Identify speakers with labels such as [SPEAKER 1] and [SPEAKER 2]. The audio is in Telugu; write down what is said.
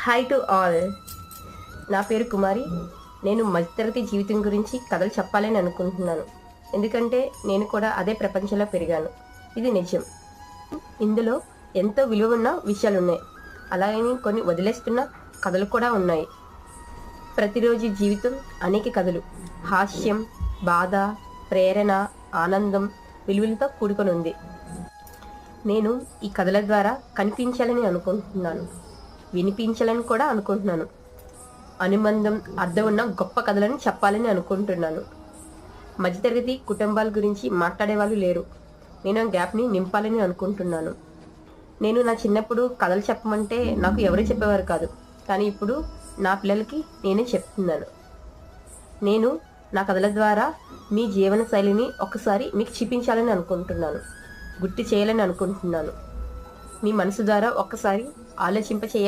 [SPEAKER 1] Hi to all. నా పేరు కుమారి. నేను మధ్యతరగతి జీవితం గురించి కథలు చెప్పాలని అనుకుంటున్నాను. ఎందుకంటే నేను కూడా అదే ప్రపంచంలో పెరిగాను. ఇది నిజం. ఇందులో ఎంతో విలువ ఉన్న విషయాలు ఉన్నాయి. అలాగని కొన్ని వదిలేస్తున్న కథలు కూడా ఉన్నాయి. ప్రతిరోజు జీవితం అనేక కథలు, హాస్యం, బాధ, ప్రేరణ, ఆనందం, విలువలతో కూడుకొని ఉంది. నేను ఈ కథల ద్వారా కనిపించాలని అనుకుంటున్నాను, వినిపించాలని కూడా అనుకుంటున్నాను. అనుబంధం, అర్థం ఉన్న గొప్ప కథలను చెప్పాలని అనుకుంటున్నాను. మధ్యతరగతి కుటుంబాల గురించి మాట్లాడే వాళ్ళు లేరు. నేను ఆ గ్యాప్ని నింపాలని అనుకుంటున్నాను. నేను నా చిన్నప్పుడు కథలు చెప్పమంటే నాకు ఎవరు చెప్పేవారు కాదు. కానీ ఇప్పుడు నా పిల్లలకి నేనే చెప్తున్నాను. నేను నా కథల ద్వారా మీ జీవన శైలిని ఒకసారి మీకు చూపించాలని అనుకుంటున్నాను, గుర్తు చేయాలని అనుకుంటున్నాను. మీ మనసు ద్వారా ఒక్కసారి ఆలోచింప